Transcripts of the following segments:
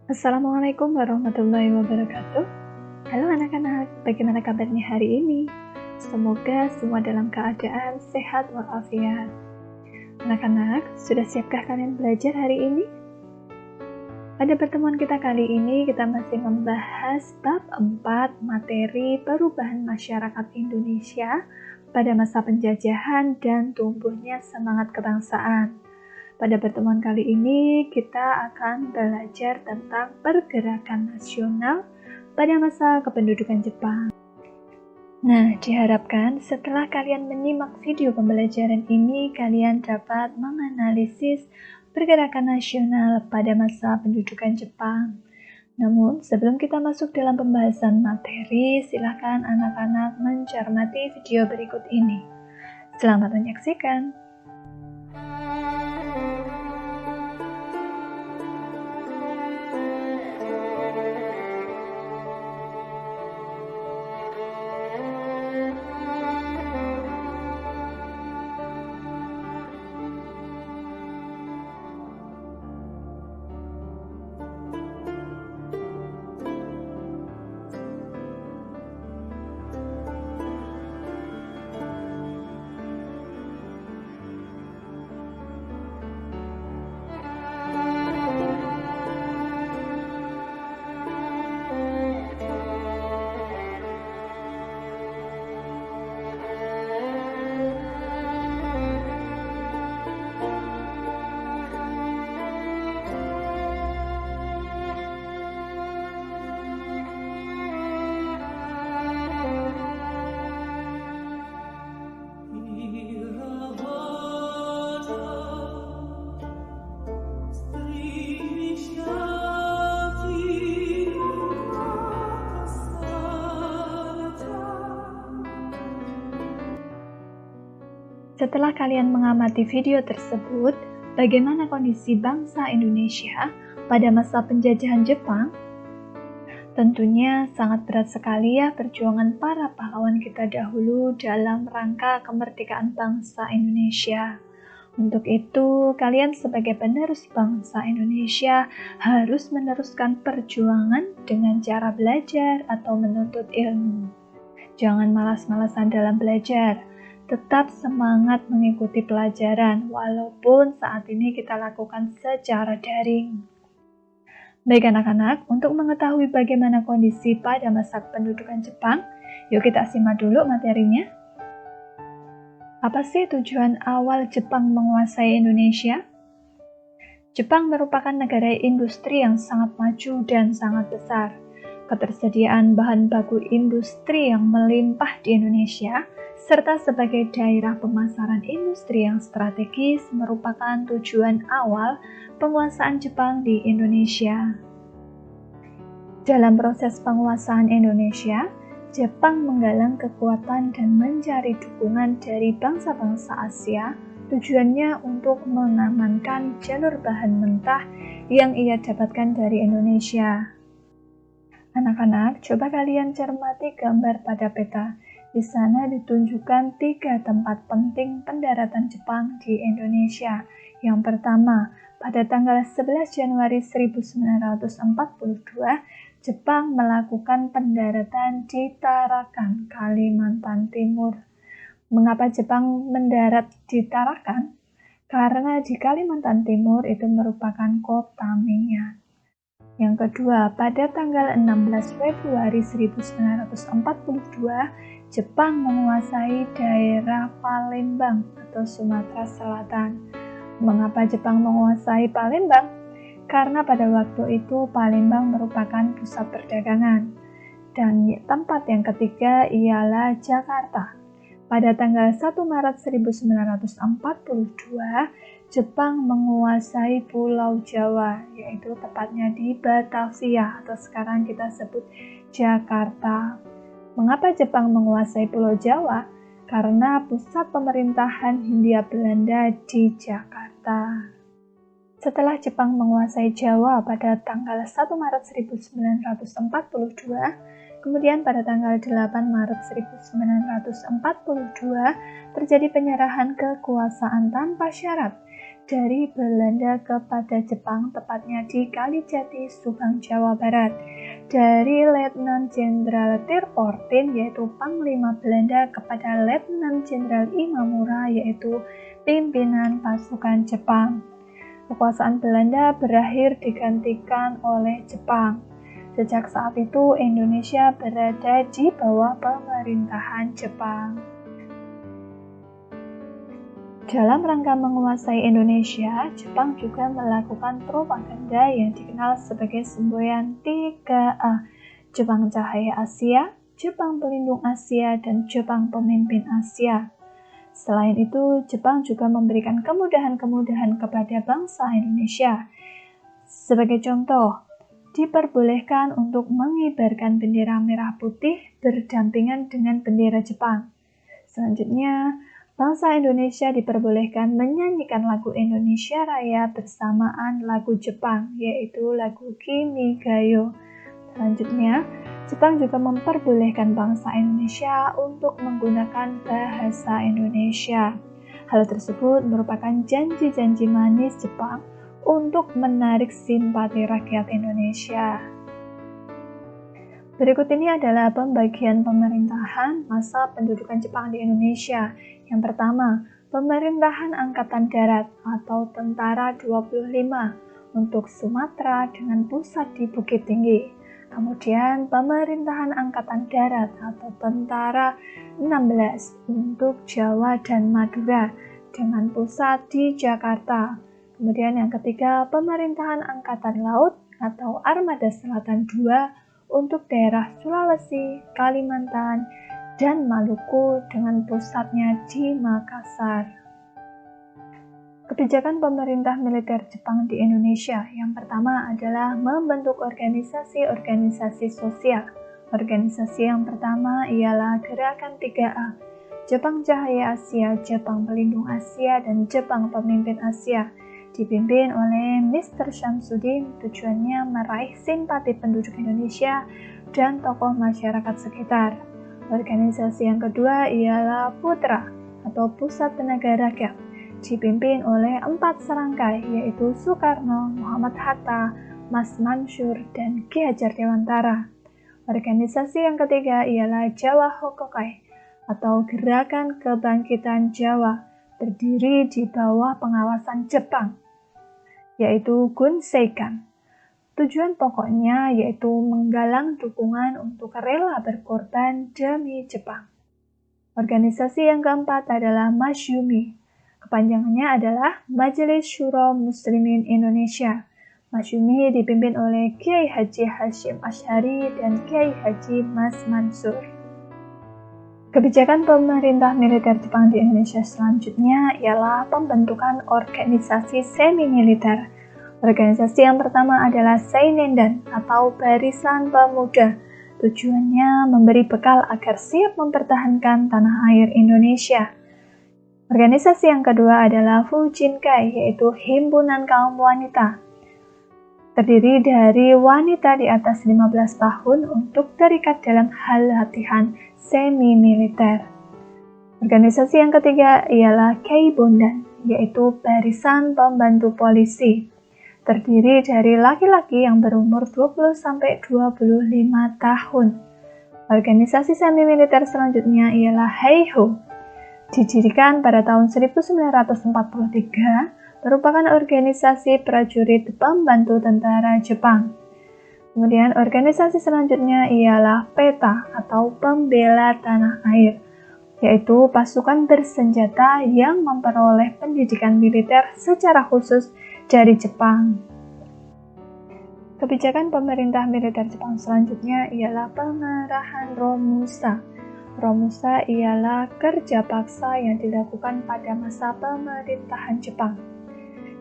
Assalamualaikum warahmatullahi wabarakatuh. Halo anak-anak, bagaimana kabarnya hari ini? Semoga semua dalam keadaan sehat walafiat. Anak-anak, sudah siapkah kalian belajar hari ini? Pada pertemuan kita kali ini, kita masih membahas bab 4 materi perubahan masyarakat Indonesia pada masa penjajahan dan tumbuhnya semangat kebangsaan. Pada pertemuan kali ini, kita akan belajar tentang pergerakan nasional pada masa kependudukan Jepang. Nah, diharapkan setelah kalian menyimak video pembelajaran ini, kalian dapat menganalisis pergerakan nasional pada masa pendudukan Jepang. Namun, sebelum kita masuk dalam pembahasan materi, silakan anak-anak mencermati video berikut ini. Selamat menyaksikan. Setelah kalian mengamati video tersebut, bagaimana kondisi bangsa Indonesia pada masa penjajahan Jepang? Tentunya sangat berat sekali ya perjuangan para pahlawan kita dahulu dalam rangka kemerdekaan bangsa Indonesia. Untuk itu, kalian sebagai penerus bangsa Indonesia harus meneruskan perjuangan dengan cara belajar atau menuntut ilmu. Jangan malas-malasan dalam belajar. Tetap semangat mengikuti pelajaran, walaupun saat ini kita lakukan secara daring. Baik anak-anak, untuk mengetahui bagaimana kondisi pada masa pendudukan Jepang, yuk kita simak dulu materinya. Apa sih tujuan awal Jepang menguasai Indonesia? Jepang merupakan negara industri yang sangat maju dan sangat besar. Ketersediaan bahan baku industri yang melimpah di Indonesia serta sebagai daerah pemasaran industri yang strategis merupakan tujuan awal penguasaan Jepang di Indonesia. Dalam proses penguasaan Indonesia, Jepang menggalang kekuatan dan mencari dukungan dari bangsa-bangsa Asia, tujuannya untuk mengamankan jalur bahan mentah yang ia dapatkan dari Indonesia. Anak-anak, coba kalian cermati gambar pada peta. Di sana ditunjukkan 3 tempat penting pendaratan Jepang di Indonesia. Yang pertama, pada tanggal 11 Januari 1942, Jepang melakukan pendaratan di Tarakan, Kalimantan Timur. Mengapa Jepang mendarat di Tarakan? Karena di Kalimantan Timur itu merupakan kota minyak. Yang kedua, pada tanggal 16 Februari 1942, Jepang menguasai daerah Palembang atau Sumatera Selatan. Mengapa Jepang menguasai Palembang? Karena pada waktu itu Palembang merupakan pusat perdagangan. Dan tempat yang ketiga ialah Jakarta. Pada tanggal 1 Maret 1942, Jepang menguasai Pulau Jawa, yaitu tepatnya di Batavia atau sekarang kita sebut Jakarta. Mengapa Jepang menguasai Pulau Jawa? Karena pusat pemerintahan Hindia Belanda di Jakarta. Setelah Jepang menguasai Jawa pada tanggal 1 Maret 1942, kemudian pada tanggal 8 Maret 1942 terjadi penyerahan kekuasaan tanpa syarat dari Belanda kepada Jepang, tepatnya di Kalijati, Subang, Jawa Barat. Dari Letnan Jenderal Tirportin, yaitu Panglima Belanda, kepada Letnan Jenderal Imamura, yaitu pimpinan pasukan Jepang. Kekuasaan Belanda berakhir digantikan oleh Jepang. Sejak saat itu, Indonesia berada di bawah pemerintahan Jepang. Dalam rangka menguasai Indonesia, Jepang juga melakukan propaganda yang dikenal sebagai semboyan 3A, Jepang Cahaya Asia, Jepang Pelindung Asia, dan Jepang Pemimpin Asia. Selain itu, Jepang juga memberikan kemudahan-kemudahan kepada bangsa Indonesia. Sebagai contoh, diperbolehkan untuk mengibarkan bendera merah putih berdampingan dengan bendera Jepang. Selanjutnya, bangsa Indonesia diperbolehkan menyanyikan lagu Indonesia Raya bersamaan lagu Jepang, yaitu lagu Kimi ga Yo. Selanjutnya, Jepang juga memperbolehkan bangsa Indonesia untuk menggunakan bahasa Indonesia. Hal tersebut merupakan janji-janji manis Jepang untuk menarik simpati rakyat Indonesia. Berikut ini adalah pembagian pemerintahan masa pendudukan Jepang di Indonesia. Yang pertama, pemerintahan Angkatan Darat atau Tentara 25 untuk Sumatera dengan pusat di Bukit Tinggi. Kemudian pemerintahan Angkatan Darat atau Tentara 16 untuk Jawa dan Madura dengan pusat di Jakarta. Kemudian yang ketiga, pemerintahan Angkatan Laut atau Armada Selatan 2 untuk daerah Sulawesi, Kalimantan, dan Maluku dengan pusatnya di Makassar. Kebijakan pemerintah militer Jepang di Indonesia yang pertama adalah membentuk organisasi-organisasi sosial. Organisasi yang pertama ialah Gerakan 3A, Jepang Cahaya Asia, Jepang Pelindung Asia, dan Jepang Pemimpin Asia. Dipimpin oleh Mr. Syamsuddin, tujuannya meraih simpati penduduk Indonesia dan tokoh masyarakat sekitar. Organisasi yang kedua ialah Putra atau Pusat Tenaga Rakyat, dipimpin oleh 4 serangkai yaitu Soekarno, Muhammad Hatta, Mas Mansur, dan Ki Hajar Dewantara. Organisasi yang ketiga ialah Jawa Hokokai atau Gerakan Kebangkitan Jawa, berdiri di bawah pengawasan Jepang, yaitu Gunseikan. Tujuan pokoknya yaitu menggalang dukungan untuk rela berkorban demi Jepang. Organisasi yang keempat adalah Masyumi. Kepanjangannya adalah Majelis Syuro Muslimin Indonesia. Masyumi dipimpin oleh Kiai Haji Hashim Asy'ari dan Kiai Haji Mas Mansur. Kebijakan pemerintah militer Jepang di Indonesia selanjutnya ialah pembentukan organisasi semi-militer. Organisasi yang pertama adalah Seinendan atau Barisan Pemuda. Tujuannya memberi bekal agar siap mempertahankan tanah air Indonesia. Organisasi yang kedua adalah Fujinkai, yaitu Himpunan Kaum Wanita. Terdiri dari wanita di atas 15 tahun untuk terikat dalam hal latihan semi-militer. Organisasi yang ketiga ialah Keibondan, yaitu Barisan Pembantu Polisi. Terdiri dari laki-laki yang berumur 20-25 tahun. Organisasi semi-militer selanjutnya ialah Heiho. Didirikan pada tahun 1943, merupakan organisasi prajurit pembantu tentara Jepang. Kemudian organisasi selanjutnya ialah PETA atau Pembela Tanah Air, yaitu pasukan bersenjata yang memperoleh pendidikan militer secara khusus dari Jepang. Kebijakan pemerintah militer Jepang selanjutnya ialah pengarahan Romusa. Romusa ialah kerja paksa yang dilakukan pada masa pemerintahan Jepang.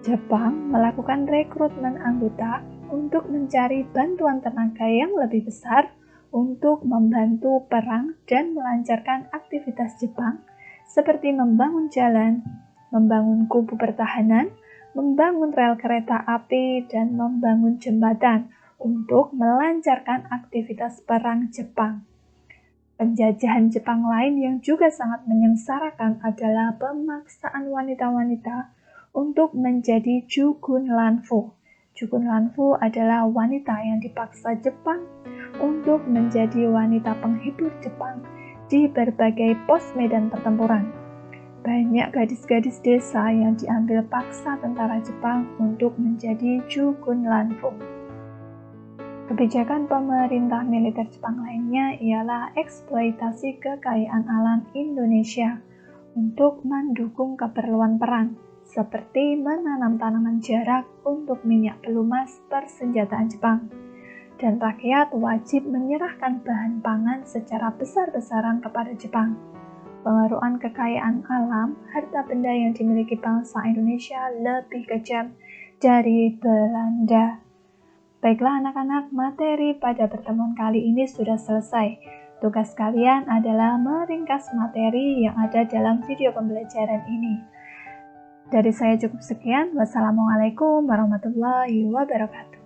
Jepang melakukan rekrutmen anggota untuk mencari bantuan tenaga yang lebih besar untuk membantu perang dan melancarkan aktivitas Jepang seperti membangun jalan, membangun kubu pertahanan, membangun rel kereta api, dan membangun jembatan untuk melancarkan aktivitas perang Jepang. Penjajahan Jepang lain yang juga sangat menyengsarakan adalah pemaksaan wanita-wanita untuk menjadi Jugun Lanfu. Jugun Lanfu adalah wanita yang dipaksa Jepang untuk menjadi wanita penghibur Jepang di berbagai pos medan pertempuran. Banyak gadis-gadis desa yang diambil paksa tentara Jepang untuk menjadi Jugun Lanfu. Kebijakan pemerintah militer Jepang lainnya ialah eksploitasi kekayaan alam Indonesia untuk mendukung keperluan perang, seperti menanam tanaman jarak untuk minyak pelumas persenjataan Jepang. Dan rakyat wajib menyerahkan bahan pangan secara besar-besaran kepada Jepang. Pengaruhan kekayaan alam, harta benda yang dimiliki bangsa Indonesia lebih kejam dari Belanda. Baiklah anak-anak, materi pada pertemuan kali ini sudah selesai. Tugas kalian adalah meringkas materi yang ada dalam video pembelajaran ini. Dari saya cukup sekian. Wassalamualaikum warahmatullahi wabarakatuh.